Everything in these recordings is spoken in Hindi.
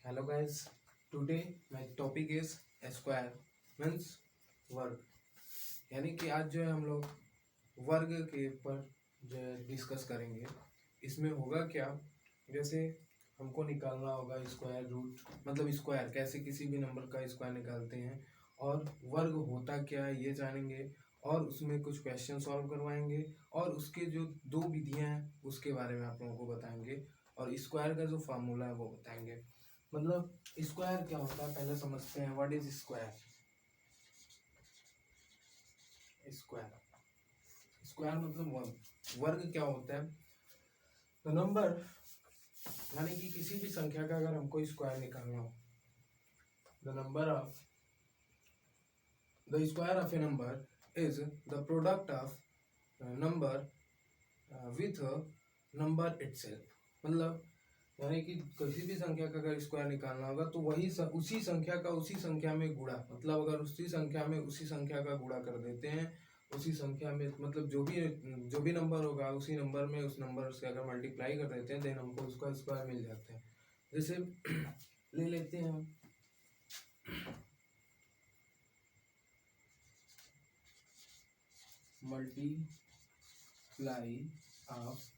Hello guys, today my topic is square means वर्ग। यानी कि आज जो है हम लोग वर्ग के ऊपर जो है डिस्कस करेंगे। इसमें होगा क्या, जैसे हमको निकालना होगा स्क्वायर रूट, मतलब स्क्वायर कैसे किसी भी नंबर का स्क्वायर निकालते हैं और वर्ग होता क्या है ये जानेंगे और उसमें कुछ क्वेश्चन सॉल्व करवाएंगे और उसके जो दो विधियां हैं उसके बारे में आप लोगों को बताएंगे और स्क्वायर का जो फार्मूला है वो बताएंगे। मतलब स्क्वायर क्या होता है पहले समझते हैं। What is square? Square square मतलब वर्ग। वर्ग क्या होता है? तो नंबर, यानी कि किसी भी संख्या का अगर हमको स्क्वायर निकालना हो, the number of the square of A number is the product of number with number itself. मतलब यानी कि किसी भी संख्या का अगर स्क्वायर निकालना होगा तो वही उसी संख्या का उसी संख्या में गुणा, मतलब अगर उसी संख्या में उसी संख्या का गुणा कर देते हैं, उसी संख्या में मतलब जो भी नंबर होगा उसी नंबर में उस नंबर से अगर मल्टीप्लाई कर देते हैं देन हमको उसका स्क्वायर मिल जाता है। जैसे ले लेते हैं हम multiply of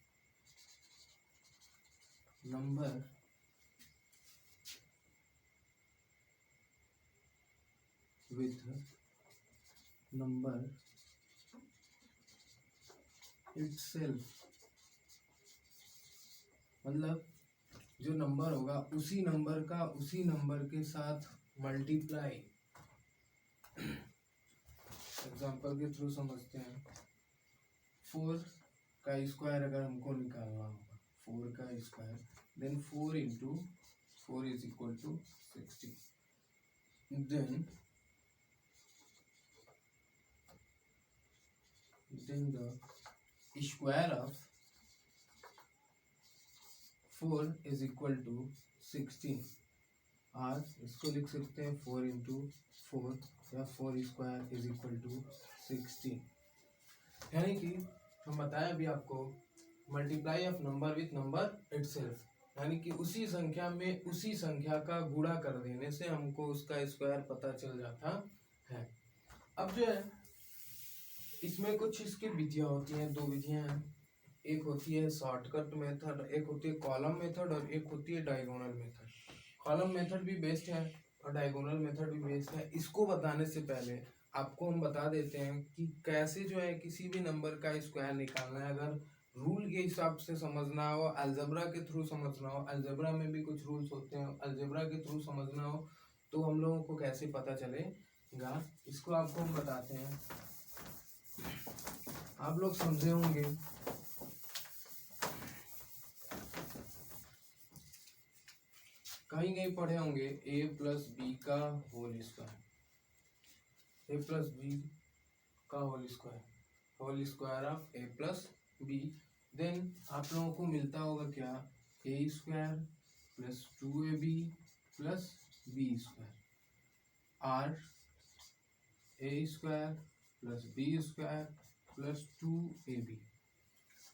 number with number itself. मतलब जो नंबर होगा उसी नंबर का उसी नंबर के साथ मल्टीप्लाई। एग्जांपल के थ्रू समझते हैं। 4 का स्क्वायर अगर हमको निकालना होगा, 4 का square, then 4 into 4 is equal to 60। Then the square of 4 is equal to 16। और इसको लिख सकते हैं 4 इंटू 4 या 4 स्क्वायर इज इक्वल टू 16। यानी कि हम बताएं अभी आपको multiply of number with number itself, यानी कि उसी संख्या में उसी संख्या का गुणा कर देने से हमको उसका स्क्वायर पता चल जाता है। अब जो है इसमें कुछ इसकी विधियां होती हैं, दो विधियां हैं। एक होती है शॉर्टकट मेथड, एक होती है कॉलम मेथड और एक होती है डायगोनल मेथड। कॉलम मेथड भी बेस्ट है और डायगोनल मेथड भी बेस्ट है। इसको बताने से पहले आपको हम बता देते हैं कि कैसे जो है किसी भी नंबर का स्क्वायर निकालना है। अगर रूल के हिसाब से समझना हो, अलजेब्रा के थ्रू समझना हो, अलजेब्रा में भी कुछ रूल्स होते हैं, अलजेब्रा के थ्रू समझना हो तो हम लोगों को कैसे पता चलेगा इसको आपको हम बताते हैं। आप लोग समझे होंगे कहीं कहीं पढ़े होंगे a प्लस बी का whole square, a plus b का whole square of a plus b. Then आप लोगों को मिलता होगा क्या, a square plus 2ab plus b square, और a square plus b square plus 2ab,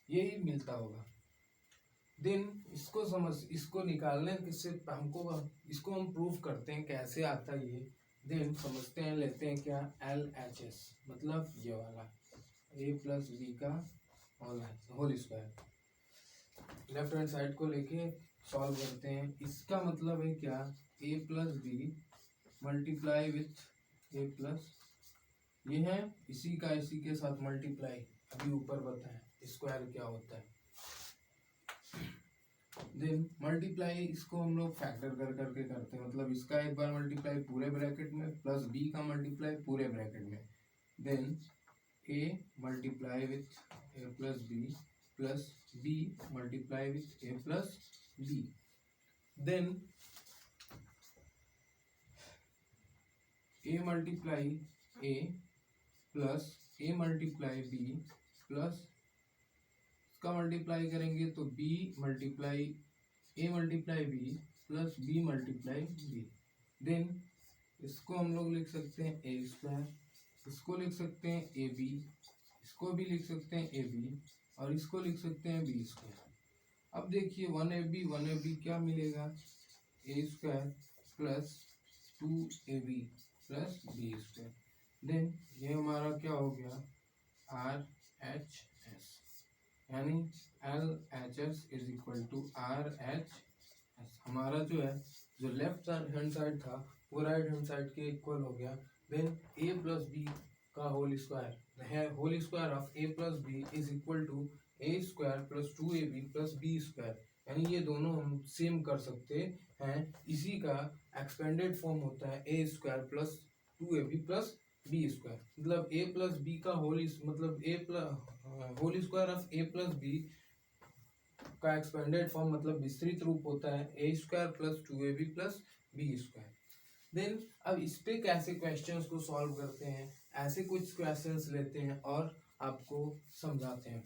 यही मिलता होगा। देन इसको निकालने से हमको इसको हम प्रूफ करते हैं कैसे आता है ये। देन समझते हैं, लेते हैं क्या, LHS, मतलब ये वाला a प्लस बी का whole square. Left hand side को लेके सॉल्व करते हैं। इसका मतलब है क्या, a plus b multiply with a plus, ये है इसी का इसी के साथ मल्टीप्लाई। अभी ऊपर बताएं स्क्वायर क्या होता है। देन मल्टीप्लाई इसको हम लोग फैक्टर कर करके करते हैं, मतलब इसका एक बार मल्टीप्लाई पूरे ब्रैकेट में प्लस बी का मल्टीप्लाई पूरे ब्रैकेट में। Then a multiply with a plus b plus b multiply with a plus b. Then a multiply a plus a multiply b plus इसका मल्टीप्लाई करेंगे तो b multiply a multiply b plus b multiply b। देन इसको हम लोग लिख सकते हैं a स्क्वायर, इसको लिख सकते हैं ए बी, इसको भी लिख सकते हैं ए बी और इसको लिख सकते हैं बी स्क्वायर। अब देखिए 1ab क्या मिलेगा, a square plus 2ab plus b square. Then ये हमारा क्या हो गया RHS, यानी LHS is equal to RHS। हमारा जो है जो लेफ्ट हैंड साइड था वो राइट हैंड साइड के इक्वल हो गया। देन a प्लस बी का होल स्क्वायर है, whole square of a plus b is equal to a square plus 2ab plus b square, यानी ये दोनों हम सेम कर सकते हैं। इसी का एक्सपेंडेड फॉर्म होता है a square plus 2ab plus b square, मतलब a प्लस बी का होल मतलब a plus whole square of a plus b का एक्सपेंडेड फॉर्म मतलब विस्तृत रूप होता है a square plus 2ab plus b square. Then अब इस पे कैसे क्वेश्चंस को सॉल्व करते हैं, ऐसे कुछ क्वेश्चंस लेते हैं और आपको समझाते हैं।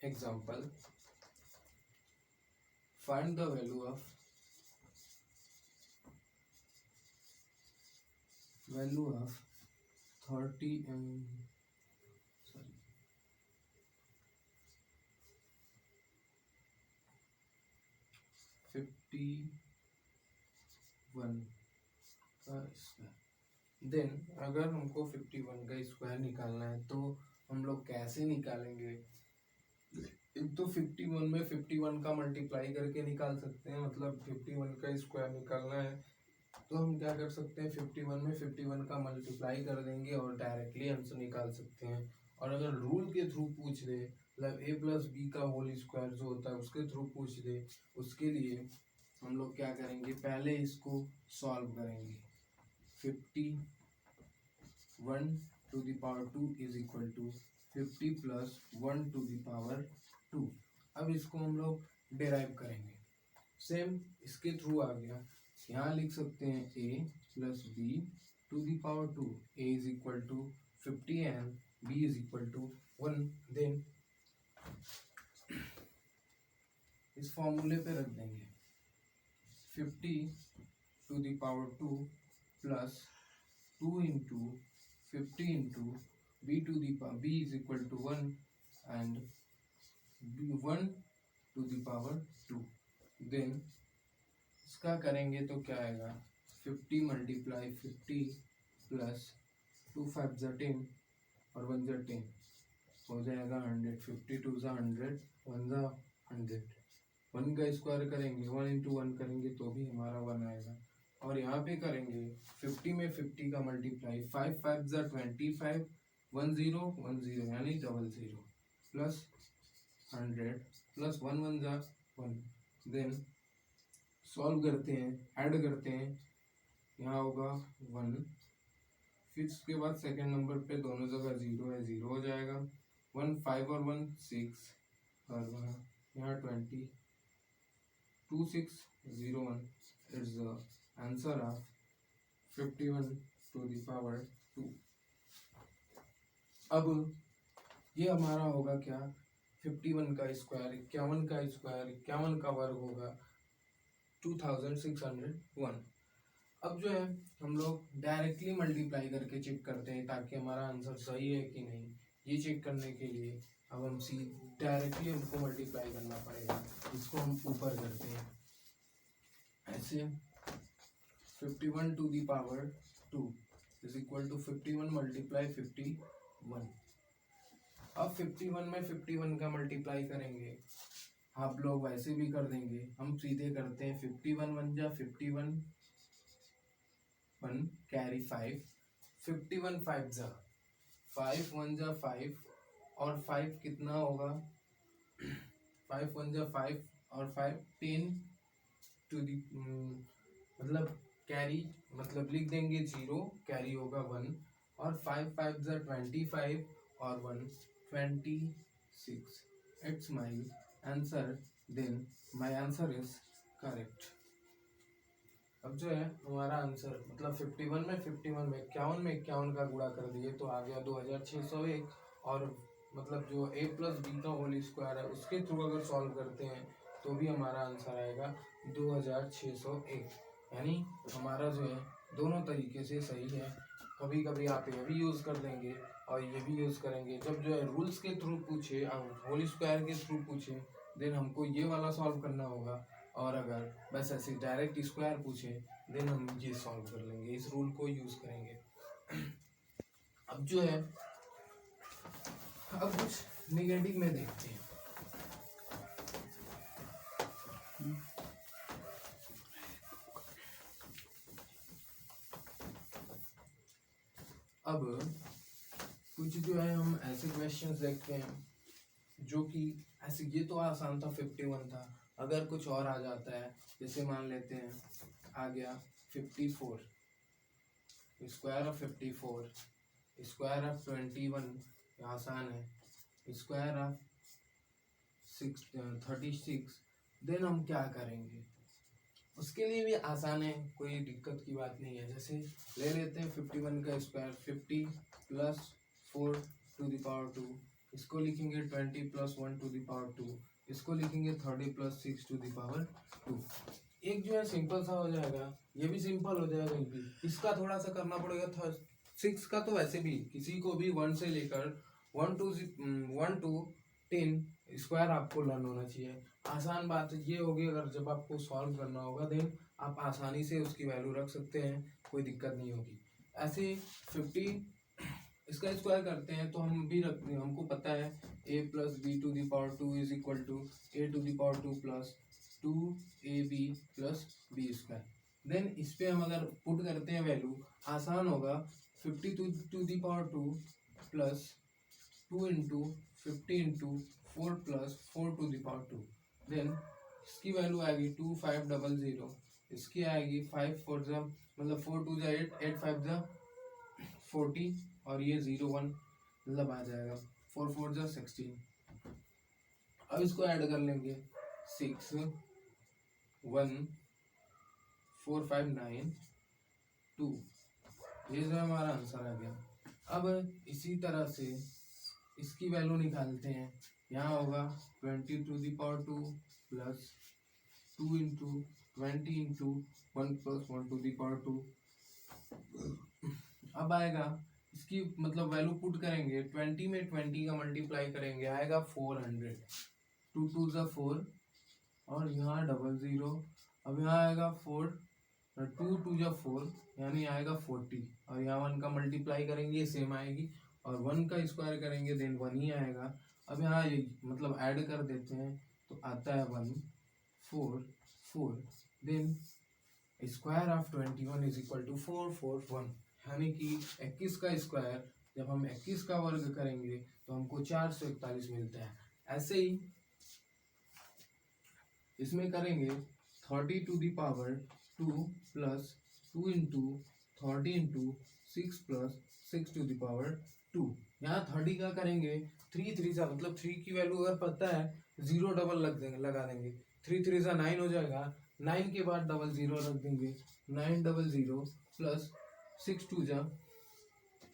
Example, find the value of 30 51 का स्क्वायर। देन अगर हमको 51 का स्क्वायर निकालना है तो हम लोग कैसे निकालेंगे, एक तो 51 में 51 का मल्टीप्लाई करके निकाल सकते हैं, मतलब 51 का स्क्वायर निकालना है तो हम क्या कर सकते हैं 51 में 51 का मल्टीप्लाई कर देंगे और डायरेक्टली आंसर निकाल सकते हैं। और अगर रूल के थ्रू पूछ दे, मतलब a प्लस बी का होल स्क्वायर जो होता है उसके थ्रू पूछ दे, उसके लिए हम लोग क्या करेंगे, पहले इसको सॉल्व करेंगे। 51 to the power 2 is equal to 50 plus 1 to the power 2। अब इसको हम लोग डिराइव करेंगे, सेम इसके थ्रू आ गया। यहाँ लिख सकते हैं a plus b to the power 2, a is equal to 50 and b is equal to 1। Then इस फॉर्मूले पे रख देंगे 50 to the power 2 plus 2 into 50 into b to the power b is equal to 1 and 1 to the power 2। देन इसका करेंगे तो क्या आएगा 50 मल्टीप्लाई 50 प्लस 2 5 जा 10 और 1 जा 10 हो जाएगा 100। 50 2 जा 100, 1 जा 100। 1 का स्क्वायर करेंगे 1 इंटू 1 करेंगे तो भी हमारा 1 आएगा। और यहाँ पे करेंगे 50 में 50 का मल्टीप्लाई 5 5 जा 25 1 0 1 0 यानी 00 प्लस 100 प्लस 1 1 जा 1। देन सॉल्व करते हैं, ऐड करते हैं, यहाँ होगा 1, फिर उसके बाद सेकेंड नंबर पे दोनों जगह 0 है, 0 हो जाएगा। 1 5 और 1 6 और यहाँ 20 2 6 0 1 it's the answer of 51 to the power 2। अब ये हमारा होगा क्या 51 का स्क्वायर 51 का स्क्वायर 51 का वर्ग होगा 2601। अब जो है हम लोग डायरेक्टली मल्टीप्लाई करके चेक करते हैं ताकि हमारा आंसर सही है कि नहीं। ये चेक करने के लिए अब हम डायरेक्टली हमको मल्टीप्लाई करना पड़ेगा। इसको हम ऊपर करते हैं ऐसे 51 to the power 2 is equal to 51 multiply 51। अब 51 में 51 का मल्टीप्लाई करेंगे, आप लोग वैसे भी कर देंगे, हम सीधे करते हैं 51 1 जा 51 1 कैरी 5 51 5 जा 5 1 जा 5 और 5 कितना होगा 5 1 जा 5 और 5 10 टू दी मतलब कैरी मतलब लिख देंगे 0 कैरी होगा 1 और 5 5 जा 25 और 1 26। It's my answer, then my answer is correct. अब जो है हमारा आंसर मतलब 51 में 51 में 51 का गुणा कर दिए तो आ गया 2601 और मतलब जो a प्लस बी का होल स्क्वायर है उसके थ्रू अगर सॉल्व करते हैं तो भी हमारा आंसर आएगा 2601। यानी हमारा जो है दोनों तरीके से सही है। कभी कभी आप ये भी यूज़ कर देंगे और ये भी यूज़ करेंगे। जब जो है रूल्स के थ्रू पूछे और होल स्क्वायर के थ्रू पूछे देन हमको ये वाला सॉल्व करना होगा, और अगर बस ऐसे डायरेक्ट स्क्वायर पूछे देन हम ये सॉल्व कर लेंगे, इस रूल को यूज़ करेंगे। अब जो है अब कुछ नेगेटिव में देखते हैं। अब कुछ जो है हम ऐसे क्वेश्चंस देखते हैं जो कि ऐसे, ये तो आसान था 51 था। अगर कुछ और आ जाता है जैसे मान लेते हैं आ गया 54, स्क्वायर ऑफ 54, स्क्वायर ऑफ 21, आसान है, स्क्वायर ऑफ 36, देन हम क्या करेंगे उसके लिए भी आसान है, कोई दिक्कत की बात नहीं है। जैसे ले लेते हैं 51 का square, 50 plus 4 to the power 2, इसको लिखेंगे 20 प्लस 1 टू द पावर 2, इसको लिखेंगे 30 प्लस 6 टू द पावर 2। एक जो है सिंपल सा हो जाएगा, ये भी सिंपल हो जाएगा, ये भी। इसका थोड़ा सा करना पड़ेगा। 6 का तो वैसे भी किसी को भी 1 से लेकर 1 to 10 स्क्वायर आपको लर्न होना चाहिए। आसान बात ये होगी, अगर जब आपको सॉल्व करना होगा देन आप आसानी से उसकी वैल्यू रख सकते हैं, कोई दिक्कत नहीं होगी। ऐसे 50 इसका स्क्वायर करते हैं तो हम भी हमको पता है a plus b to the power 2 is equal to a to the power 2 plus 2ab plus b square. Then इस पे हम अगर पुट करते हैं वैल्यू, आसान होगा। 50 to the power 2 plus 2 into 50 into 4 plus 4 to the power 2, then इसकी वैल्यू आएगी 2500, इसकी आएगी 5 4 जा मतलब 4 2 जा 8, 8 5 जा 40, और ये 0 1 मतलब आ जाएगा 4 4 जा 16। अब इसको ऐड कर लेंगे 6 1 4 5 9 2, ये जो हमारा आंसर आ गया। अब इसी तरह से इसकी वैल्यू निकालते हैं। यहाँ होगा 20 to the power 2 plus 2 into 20 into 1 plus 1 to the power 2। अब आएगा इसकी मतलब वैल्यू पुट करेंगे, 20 में 20 का मल्टीप्लाई करेंगे आएगा 400, 2 2 जा 4 और यहाँ 00। अब यहाँ आएगा 4 2 2 जा 4 यानी आएगा 40, और यहाँ 1 का मल्टीप्लाई करेंगे सेम आएगी, और 1 का स्क्वायर करेंगे देन 1 ही आएगा। अब यहाँ ये मतलब ऐड कर देते हैं तो आता है 1 4 4, then square of 21 is equal to 441, यानी कि 21 का स्क्वायर जब हम 21 का वर्ग करेंगे तो हमको 441 मिलता है। ऐसे ही इसमें करेंगे 30 to the power 2 plus 2 into 30 into 6 plus 6 to the power 2। यहाँ 30 का करेंगे 3 3 सा मतलब 3 की वैल्यू अगर पता है 0 डबल लगा देंगे, 3 3 सा 9 हो जाएगा, 9 के बाद 00 रख देंगे, 900 प्लस 6 2 जा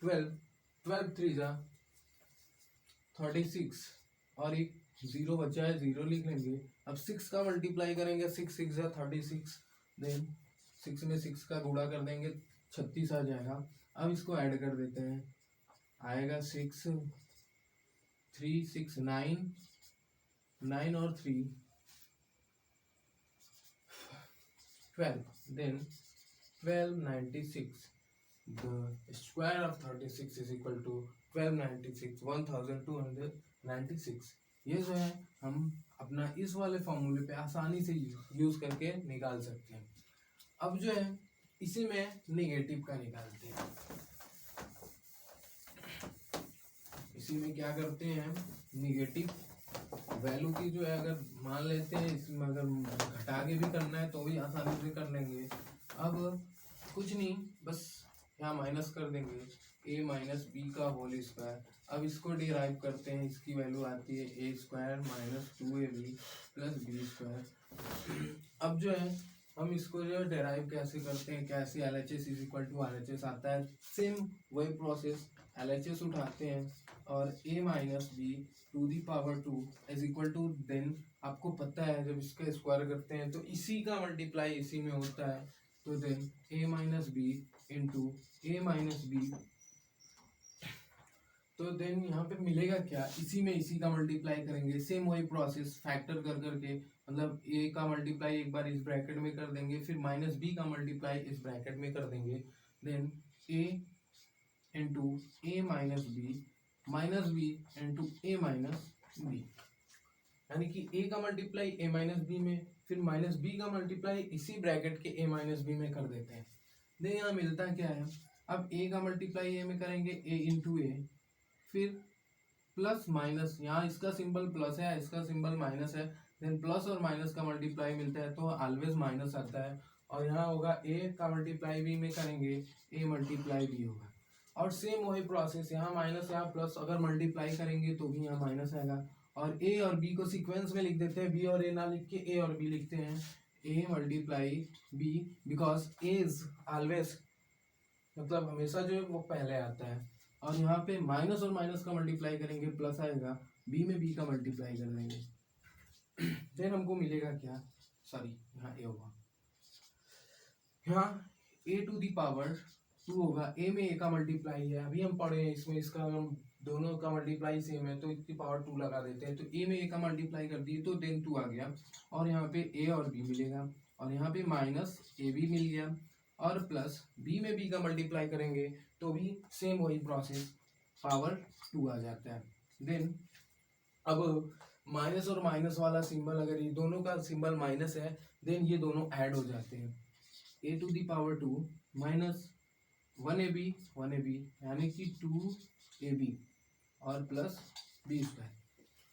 12, 12 3 जा 36, और एक 0 बचा है 0 लिख लेंगे। अब 6 का मल्टीप्लाई करेंगे, 6 6 जा 36, देन 6 में 6 का गुणा कर देंगे 36 आ जाएगा। अब इसको ऐड कर देते हैं, आएगा 6 3 6 9 9 और 3 12, then 1296, the square of 36 is equal to 1296, 1296। ये जो है हम अपना इस वाले फॉर्मूले पे आसानी से यूज करके निकाल सकते हैं। अब जो है इसी में नेगेटिव का निकालते हैं। इसी में क्या करते हैं, नेगेटिव वैल्यू की जो है अगर मान लेते हैं, इसमें अगर घटा के भी करना है तो भी आसानी से कर लेंगे। अब कुछ नहीं, बस यहाँ माइनस कर देंगे a माइनस बी का होल स्क्वायर। अब इसको डिराइव करते हैं, इसकी वैल्यू आती है a square minus 2ab plus b square. अब जो है हम इसको जो है डेराइव कैसे करते हैं, कैसे LHS is equal to RHS आता है, सेम वही प्रोसेस, LHS उठाते हैं और a minus b to the power 2 is equal to, then आपको पता है जब इसका स्क्वायर करते हैं तो इसी का मल्टीप्लाई इसी में होता है, तो then a minus b into a minus b, तो देन यहाँ पे मिलेगा क्या, इसी में इसी का मल्टीप्लाई करेंगे, सेम वही प्रोसेस फैक्टर कर करके, मतलब a का मल्टीप्लाई एक बार इस ब्रैकेट में कर देंगे, फिर माइनस बी का मल्टीप्लाई इस ब्रैकेट में कर देंगे, then a into a minus b into a minus b, यानी कि a का मल्टीप्लाई a माइनस बी में, फिर माइनस b का मल्टीप्लाई इसी ब्रैकेट के a माइनस बी में कर देते हैं। देन यहाँ मिलता क्या है, अब a का मल्टीप्लाई a में करेंगे a इंटू ए, फिर प्लस माइनस, यहाँ इसका सिंबल प्लस है इसका सिंबल माइनस है, देन प्लस और माइनस का मल्टीप्लाई मिलता है तो ऑलवेज माइनस आता है, और यहाँ होगा a का मल्टीप्लाई b में करेंगे a मल्टीप्लाई b होगा, और सेम वही प्रोसेस, यहाँ माइनस यहाँ प्लस, अगर मल्टीप्लाई करेंगे तो भी यहाँ माइनस आएगा, और a और b को सीक्वेंस में लिख देते हैं, b और a ना लिख के a और b लिखते हैं, a multiply b, because a is always, मतलब हमेशा जो है वो पहले आता है, और यहाँ पे माइनस और माइनस का मल्टीप्लाई करेंगे प्लस आएगा, b में b का मल्टीप्लाई कर देंगे, देन हमको मिलेगा क्या, सॉरी यहाँ a होगा, यहाँ a टू दी पावर 2 होगा, a में a का मल्टीप्लाई है, अभी हम पढ़े हैं इसमें, इसका हम दोनों का मल्टीप्लाई सेम है तो इसकी पावर 2 लगा देते हैं, तो a में a का मल्टीप्लाई कर दिए तो देन 2 आ गया, और यहाँ पे a और b मिलेगा, और यहाँ पे माइनस a भी मिल गया, और प्लस b में b का मल्टीप्लाई करेंगे तो भी सेम वही प्रोसेस, पावर 2 आ जाता है। देन अब माइनस और माइनस वाला सिंबल, अगर ये दोनों का सिंबल माइनस है, देन ये दोनों ऐड हो जाते हैं, a to the power 2 minus 1ab यानी कि 2ab और प्लस b स्क्वायर,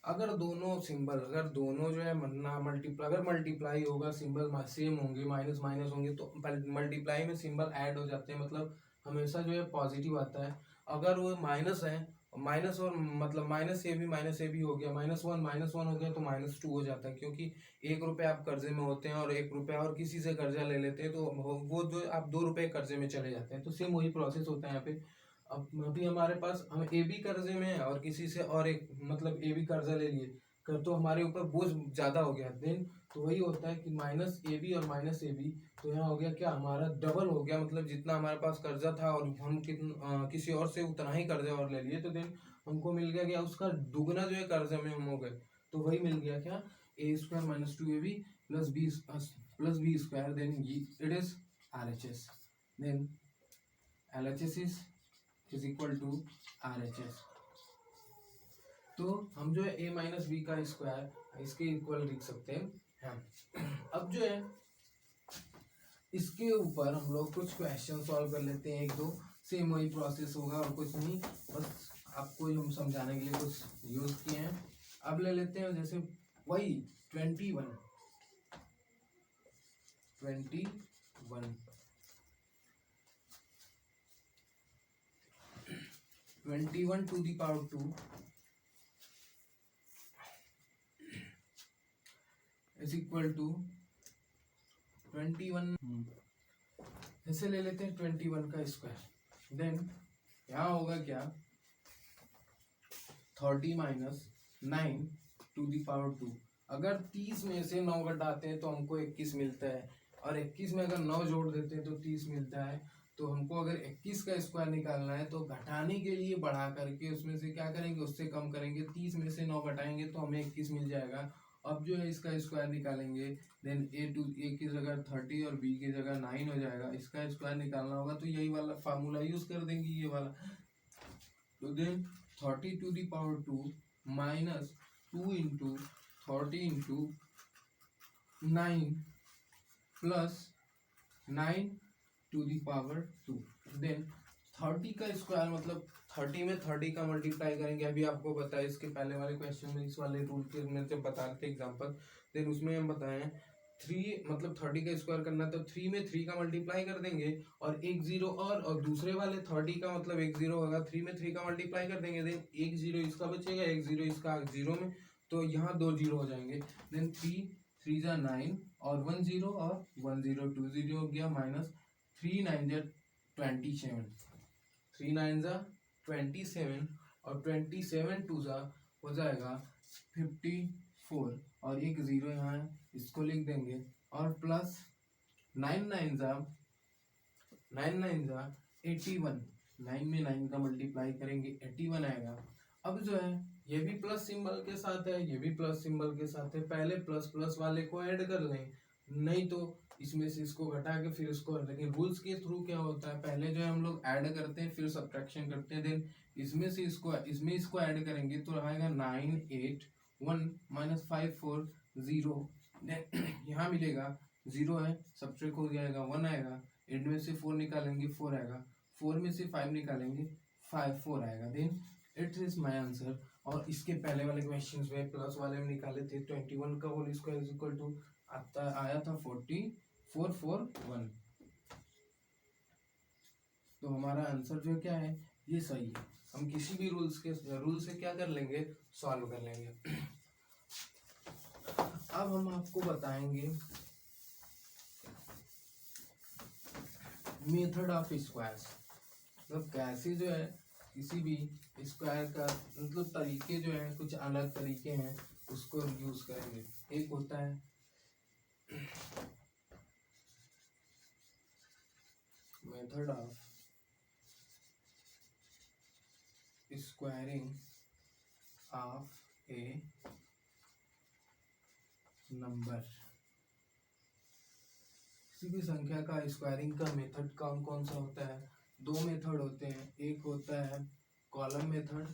अगर दोनों सिंबल, अगर दोनों जो है ना मल्टीप्लाई, अगर मल्टीप्लाई होगा सिंबल सेम होंगे, माइनस माइनस होंगे तो मल्टीप्लाई में सिंबल ऐड हो जाते हैं, मतलब हमेशा जो है पॉजिटिव आता है, अगर वो माइनस है, माइनस और मतलब माइनस ए भी हो गया, माइनस वन हो गया तो माइनस 2 हो जाता है, क्योंकि 1 रुपये आप कर्जे में होते हैं और 1 रुपया और किसी से कर्जा ले लेते हैं तो वो जो आप 2 रुपये कर्जे में चले जाते हैं, तो सेम वही प्रोसेस होता है यहाँ पे। अब अभी हमारे पास, हम ए भी कर्जे में है और किसी से और एक, मतलब ए भी कर्जा ले लिए कर, तो हमारे ऊपर बोझ ज़्यादा हो गया, देन तो वही होता है कि माइनस ए बी और माइनस ए बी, तो यहाँ हो गया क्या, हमारा डबल हो गया, मतलब जितना हमारे पास कर्जा था और हम किसी और से उतना ही कर्जा और ले लिए, तो देन हमको मिल गया क्या, उसका दुगना जो है कर्जे में हम हो गए, तो वही मिल गया क्या, a square minus 2ab plus b square, then it is RHS, then LHS is equal to RHS, तो हम जो है a माइनस बी का स्क्वायर इसके इक्वल लिख सकते हैं। हाँ, अब जो है इसके ऊपर हम लोग कुछ क्वेश्चन सॉल्व कर लेते हैं, एक दो, सेम वही प्रोसेस होगा और कुछ नहीं, बस आपको हम समझाने के लिए कुछ यूज किए हैं। अब ले लेते हैं जैसे वही 21 to the power 2 is equal to 21, ऐसे ले लेते हैं 21 का स्क्वायर, देन यहाँ होगा क्या, 30 माइनस 9 टू दी पावर 2, अगर 30 में से 9 घटाते हैं तो हमको 21 मिलता है, और 21 में अगर 9 जोड़ देते हैं तो 30 मिलता है, तो हमको अगर 21 का स्क्वायर निकालना है तो घटाने के लिए बढ़ा करके उसमें से क्या करेंगे, उससे कम करेंगे, 30 में से 9 घटाएंगे तो हमें 21 मिल जाएगा। अब जो है इसका स्क्वायर निकालेंगे, देन ए की जगह 30 और बी की जगह 9 हो जाएगा, इसका स्क्वायर निकालना होगा तो यही वाला फार्मूला यूज कर देंगे, ये वाला, तो then 30 to the power 2 minus 2 into 30 into 9 plus 9 to the power 2, then 30 का स्क्वायर मतलब 30 में 30 का मल्टीप्लाई करेंगे, अभी आपको बताया इसके पहले वाले क्वेश्चन में, इस वाले रूल के में जब बता रहे थे एग्जांपल, देन उसमें हम बताएं 3 मतलब 30 का स्क्वायर करना तो 3 में 3 का मल्टीप्लाई कर देंगे, और एक जीरो और दूसरे वाले 30 का मतलब एक जीरो होगा, 3 में 3 का मल्टीप्लाई कर देंगे, देन एक जीरो इसका बचेगा, एक जीरो इसका जीरो में, तो यहाँ 2 जीरो हो जाएंगे, देन 3 3 जा 9 और 1 0 और 1 0 2 0 हो गया माइनस 3 9 जा 27, 3 9 जा 27 और 27 2 जा हो जाएगा 54 और एक जीरो यहाँ है इसको लिख देंगे और प्लस 9 9 जा 81, 9 में 9 का मल्टीप्लाई करेंगे 81 आएगा। अब जो है ये भी प्लस सिंबल के साथ है, ये भी प्लस सिंबल के साथ है, पहले प्लस प्लस वाले को ऐड कर लें, नहीं तो इसमें से इसको घटा के फिर इसको, लेकिन रूल्स के थ्रू क्या होता है पहले जो है हम लोग ऐड करते हैं फिर सब्ट्रैक्शन करते हैं, देन इसमें से इसको ऐड करेंगे तो आएगा 9 8 1 माइनस 5 4 0, यहाँ मिलेगा 0 है सब्ट्रैक्ट हो जाएगा 1 आएगा, 8 में से 4 निकालेंगे 4 आएगा, 4 में से 5 निकालेंगे 4 आएगा, then it is my answer. और इसके पहले वाले क्वेश्चंस में प्लस वाले में निकाले थे 21 का whole square is equal to आया था 4441, तो हमारा आंसर जो क्या है ये सही है। हम किसी भी रूल से क्या कर लेंगे सॉल्व कर लेंगे। अब हम आपको बताएंगे मेथड ऑफ स्क्वायर्स, मतलब कैसे जो है किसी भी स्क्वायर का मतलब तरीके जो है कुछ अलग तरीके हैं उसको यूज करेंगे। एक होता है method of squaring of A number, किसी भी संख्या का स्क्वायरिंग का मेथड कौन कौन सा होता है, दो मेथड होते हैं, एक होता है कॉलम मेथड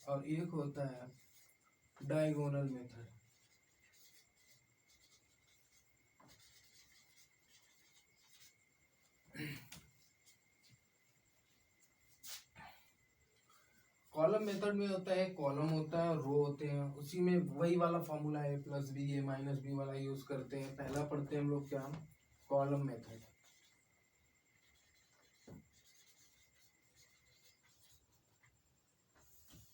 और एक होता है डायगोनल मेथड। कॉलम मेथड में होता है कॉलम होता है रो होते हैं, उसी में वही वाला फॉर्मूला है प्लस बी ए माइनस बी वाला यूज करते हैं। पहला पढ़ते हैं हम लोग क्या कॉलम मेथड।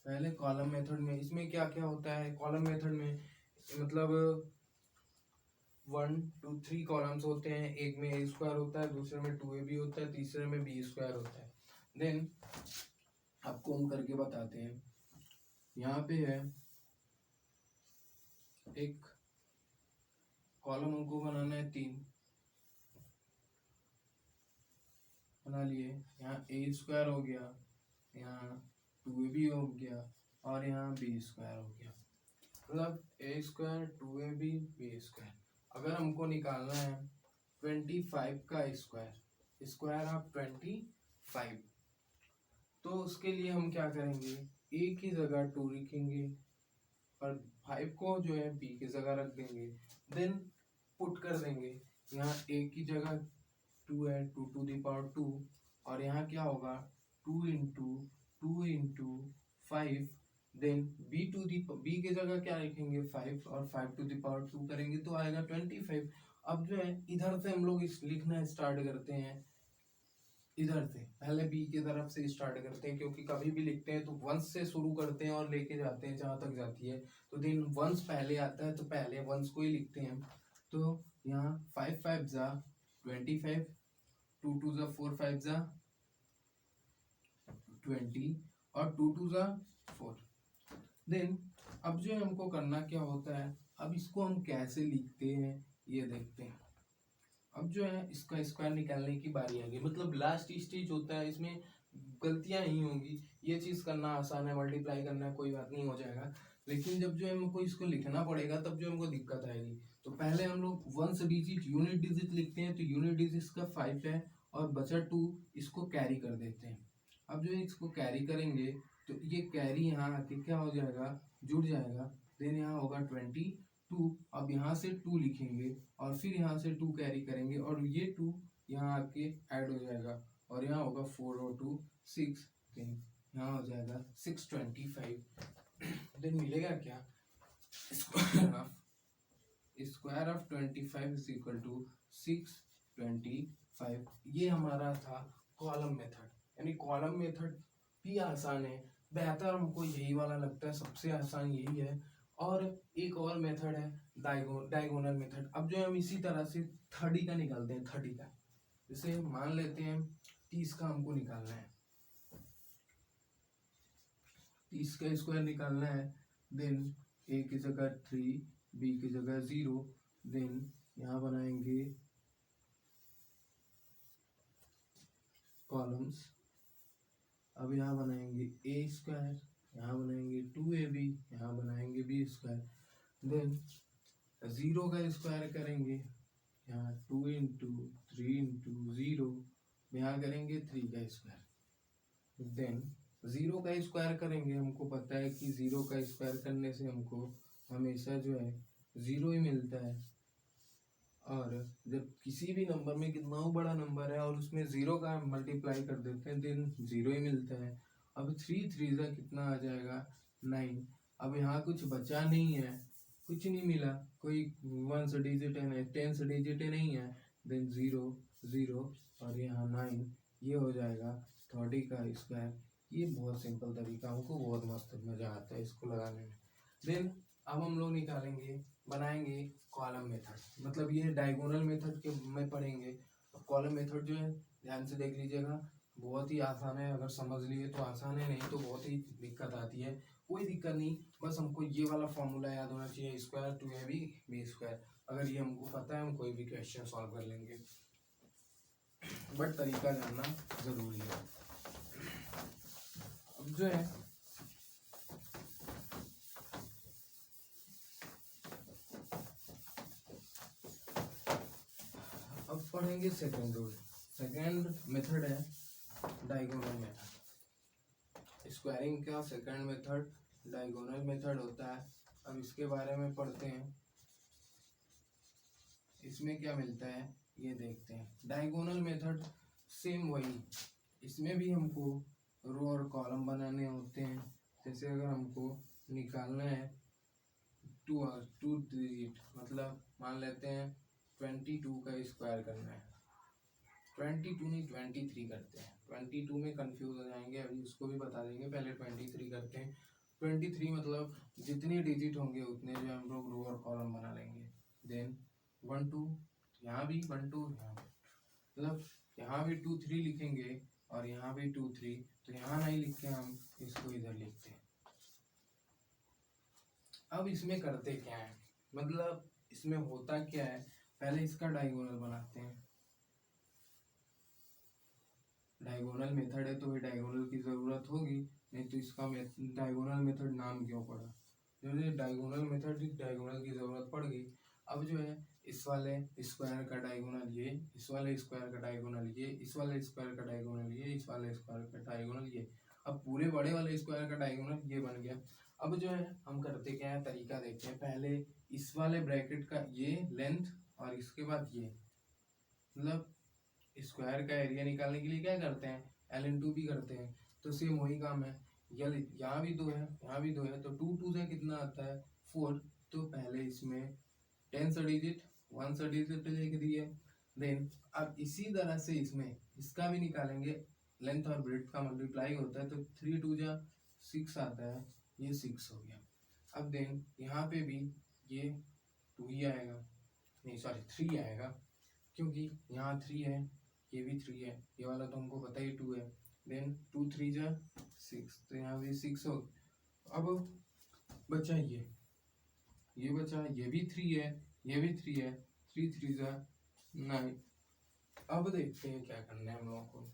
पहले कॉलम मेथड में इसमें क्या क्या होता है, कॉलम मेथड में मतलब 1 2 3 कॉलम्स होते हैं, एक में ए स्क्वायर होता है, दूसरे में 2ab होता है, तीसरे में बी स्क्वायर होता है। देन आपको हम करके बताते हैं, यहाँ पे है एक कॉलम हमको बनाना है 3 बना लिए, यहाँ ए स्क्वायर हो गया, यहाँ 2ab हो गया और यहाँ बी स्क्वायर हो गया, मतलब ए स्क्वायर 2ab बी स्क्वायर। अगर हमको निकालना है 25 का स्क्वायर, स्क्वायर ऑफ 25, तो उसके लिए हम क्या करेंगे ए की जगह 2 लिखेंगे और 5 को जो है बी की जगह रख देंगे, देन पुट कर देंगे, यहाँ ए की जगह 2 है 2 टू द पावर 2 और यहाँ क्या होगा 2 इंटू 5, देन बी की जगह क्या लिखेंगे 5 और 5 टू द पावर 2 करेंगे तो आएगा 25। अब जो है इधर से हम लोग इस लिखना स्टार्ट करते हैं, इधर से पहले बी की तरफ से स्टार्ट करते हैं, क्योंकि कभी भी लिखते हैं तो वंस से शुरू करते हैं और लेके जाते हैं जहां तक जाती है, तो देन वंस पहले आता है तो पहले वंस को ही लिखते हैं। तो यहाँ 5 5 जा 25, 2 2 जा 4 5 जा 20 और 2 2 जा 4। देन अब जो हमको करना क्या होता है, अब इसको हम कैसे लिखते हैं ये देखते हैं। अब जो है इसका स्क्वायर निकालने की बारी आ गई, मतलब लास्ट स्टेज होता है, इसमें गलतियां नहीं होंगी, ये चीज करना आसान है, मल्टीप्लाई करना है कोई बात नहीं हो जाएगा, लेकिन जब जो है हमको इसको लिखना पड़ेगा तब जो हमको दिक्कत आएगी। तो पहले हम लोग वंस डिजिट यूनिट डिजिट लिखते हैं, तो यूनिट डिजिट का 5 है और बचा 2, इसको कैरी कर देते हैं। अब जो है इसको कैरी करेंगे तो ये कैरी यहाँ आके क्या हो जाएगा जुड़ जाएगा, देन यहाँ होगा 22, अब यहाँ से 2 लिखेंगे और फिर यहाँ से 2 कैरी करेंगे और ये 2 यहाँ आके ऐड हो जाएगा और यहाँ होगा 4 और 2 6, देन यहाँ हो जाएगा 625। देन मिलेगा क्या square of 25 is equal to 625। ये हमारा था कॉलम मेथड, यानी कॉलम मेथड भी आसान है बेहतर हमको यही वाला लगता है, सबसे आसान यही है। और एक और मेथड है डायगोनल मेथड। अब जो हम इसी तरह से 30 का निकालते हैं, 30 का, जैसे मान लेते हैं 30 का हमको निकालना है, 30 का स्क्वायर निकालना है। देन ए की जगह 3, बी की जगह 0, देन यहाँ बनाएंगे कॉलम्स। अब यहाँ बनाएंगे ए स्क्वायर, यहाँ बनाएंगे 2ab, यहाँ बनाएंगे बी स्क्वायर। देन 0 का स्क्वायर करेंगे, यहाँ 2 इंटू 3 इंटू 0, यहाँ करेंगे 3 का स्क्वायर। देन 0 का स्क्वायर करेंगे, हमको पता है कि 0 का स्क्वायर करने से हमको हमेशा जो है 0 ही मिलता है। और जब किसी भी नंबर में कितना बड़ा नंबर है और उसमें 0 का मल्टीप्लाई कर देते हैं, देन 0 ही मिलता है। अब 3 3 का कितना आ जाएगा, 9। अब यहाँ कुछ बचा नहीं है, कुछ नहीं मिला, कोई 1 से डिजिट है नहीं, 10 से डिजिट है नहीं है, देन 0 0 और यहाँ 9, ये हो जाएगा 30 का स्क्वायर। ये बहुत सिंपल तरीका, हमको बहुत मस्त मज़ा आता है इसको लगाने में। देन अब हम लोग निकालेंगे, बनाएंगे कॉलम मेथड, मतलब ये डायगोनल मेथड के में पढ़ेंगे। कॉलम मेथड जो है ध्यान से देख लीजिएगा, बहुत ही आसान है, अगर समझ लिए तो आसान है, नहीं तो बहुत ही दिक्कत आती है। कोई दिक्कत नहीं, बस हमको ये वाला फॉर्मूला याद होना चाहिए, स्क्वायर 2ab बी स्क्वायर। अगर ये हमको पता है, हम कोई भी क्वेश्चन सॉल्व कर लेंगे, बट तरीका जानना जरूरी है। अब जो है अब पढ़ेंगे सेकेंड रूल। सेकेंड मेथड है डायगोनल मेथड। स्क्वायरिंग का सेकेंड मेथड डायगोनल मेथड होता है। अब इसके बारे में पढ़ते हैं, इसमें क्या मिलता है ये देखते हैं। डायगोनल मेथड सेम वही, इसमें भी हमको रो और कॉलम बनाने होते हैं। जैसे अगर हमको निकालना है 2 डिजिट, मतलब मान लेते हैं 22 का स्क्वायर करना है, 22 नहीं 23 करते हैं, 22 में कंफ्यूज हो जाएंगे, अभी उसको भी बता देंगे, पहले 23 करते हैं। 23 मतलब जितने डिजिट होंगे उतने जो हम लोग रो और कॉलम बना लेंगे। देन 1 2, यहाँ भी 1 2, यहाँ मतलब यहाँ भी 2 3 लिखेंगे और यहाँ भी 2 3, तो यहाँ नहीं लिख के हम इसको इधर लिखते हैं। अब इसमें करते क्या है, मतलब इसमें होता क्या है, पहले इसका डायगोनल बनाते हैं। डायगोनल मेथड है तो भाई डायगोनल की ज़रूरत होगी, नहीं तो इसका डायगोनल मेथड नाम क्यों पड़ा। जो डायगोनल मेथड डायगोनल की ज़रूरत पड़ गई। अब जो है इस वाले स्क्वायर का डायगोनल ये, इस वाले स्क्वायर का डायगोनल ये, इस वाले स्क्वायर का डायगोनल ये, इस वाले स्क्वायर का डायगोनल ये। अब पूरे बड़े वाले स्क्वायर का डायगोनल ये बन गया। अब जो है हम करते क्या है, तरीका देखते हैं। पहले इस वाले ब्रैकेट का ये लेंथ और इसके बाद ये, मतलब स्क्वायर का एरिया निकालने के लिए क्या करते हैं, एल इंटू बी करते हैं। तो सेम वही काम है, यहाँ भी 2 है, यहाँ भी 2 है, तो 2 2 से कितना आता है 4। तो पहले इसमें 10 से डिजिट 1 से डिजिट लिख दिए। देन अब इसी तरह से इसमें इसका भी निकालेंगे, लेंथ और ब्रेड्थ का मल्टीप्लाई होता है, तो 3 2 जा 6 आता है, ये 6 हो गया। अब देन यहाँ पे भी ये 2 ही आएगा, नहीं सॉरी 3 आएगा, क्योंकि यहाँ 3 है, ये भी 3 है, ये वाला तो हमको पता ही 2 है। देन 2 3 जा 6, तो यहाँ भी 6 हो। अब बचा ये बचा, ये भी 3 है, ये भी 3 है, 3 3 जा 9। अब देखते हैं क्या करना है हम लोगों को।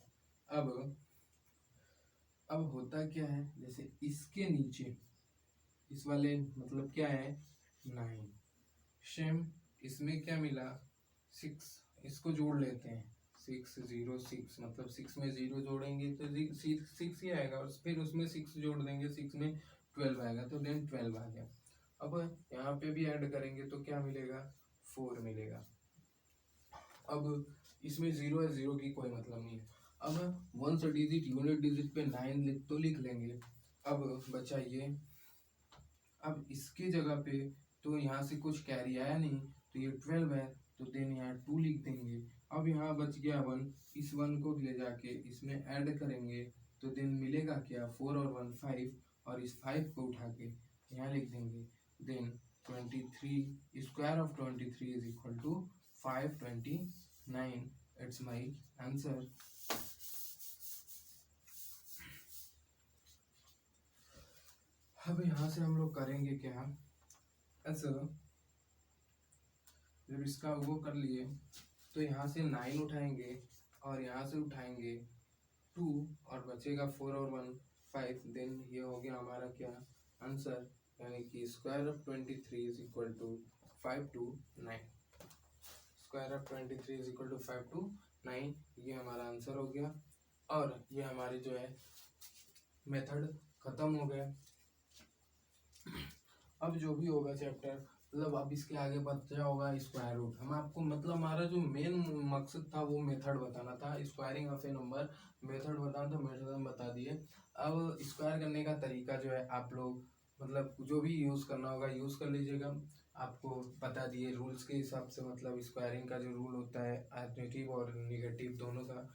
अब होता क्या है, जैसे इसके नीचे इस वाले मतलब क्या है 9, सेम इसमें क्या मिला 6, इसको जोड़ लेते हैं 6 0 6, मतलब 6 में 0 जोड़ेंगे तो 6 ही आएगा, और फिर उसमें 6 जोड़ देंगे, 6 में 12 आएगा, तो देन 12 आ गया। अब यहाँ पे भी ऐड करेंगे तो क्या मिलेगा 4 मिलेगा। अब इसमें 0 है, 0 की कोई मतलब नहीं है। अब 1 से डिजिट यूनिट डिजिट पे 9 तो लिख लेंगे। अब बचा ये, अब इसके जगह पे तो यहाँ से कुछ कैरी आया नहीं, तो ये 12 है, तो देन यहाँ 2 लिख देंगे। अब यहाँ बच गया 1, इस 1 को ले जाके इसमें ऐड करेंगे तो देन मिलेगा क्या, 4 और 1 5, और इस 5 को उठा के यहाँ लिख देंगे। Then 23 square of 23 is equal to 529। It's my answer. अब यहाँ से हम लोग करेंगे क्या, ऐसा जब इसका वो कर लिए तो यहाँ से 9 उठाएंगे और यहाँ से उठाएंगे 2 और बचेगा 4 और 1 5। देन ये हो गया हमारा क्या आंसर, यानी कि square of 23 is equal to 529। Square of 23 is equal to 529, ये हमारा आंसर हो गया। और ये हमारे जो है मेथड खत्म हो गया। अब जो भी होगा चैप्टर, मतलब अब इसके आगे बचा होगा स्क्वायर रूट। हम आपको मतलब हमारा जो मेन मकसद था वो मेथड बताना था, squaring of A number method बताना था, मेथड हम बता दिए। अब स्क्वायर करने का तरीका जो है आप लोग मतलब जो भी यूज़ करना होगा यूज़ कर लीजिएगा। आपको बता दिए रूल्स के हिसाब से, मतलब स्क्वायरिंग का जो रूल होता है पॉजिटिव और निगेटिव दोनों का,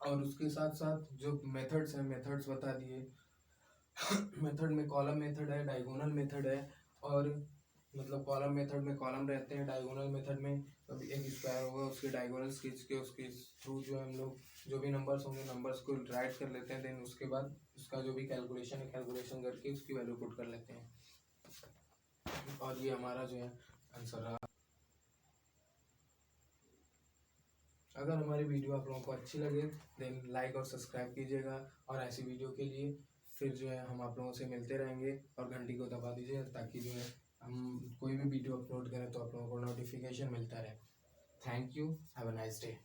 और उसके साथ साथ जो मेथड्स हैं मेथड्स बता दिए। मेथड में कॉलम मेथड है, डायगोनल मेथड है, और मतलब कॉलम मेथड में कॉलम रहते हैं, डायगोनल मेथड में अभी एक स्क्वायर होगा उसके डायगोनल खींच के उसके थ्रू जो है हम लोग जो भी नंबर्स होंगे नंबर्स को राइट कर लेते हैं। देन उसके बाद उसका जो भी कैलकुलेशन है कैलकुलेशन करके उसकी वैल्यू पुट कर लेते हैं। और ये हमारा जो है आंसर रहा। अगर हमारी वीडियो आप लोगों को अच्छी लगे देन लाइक और सब्सक्राइब कीजिएगा, और ऐसी वीडियो के लिए फिर जो है हम आप लोगों से मिलते रहेंगे, और घंटी को दबा दीजिए ताकि जो है हम कोई भी वीडियो अपलोड करें तो आप लोगों को नोटिफिकेशन मिलता रहे। Thank you, have a nice day.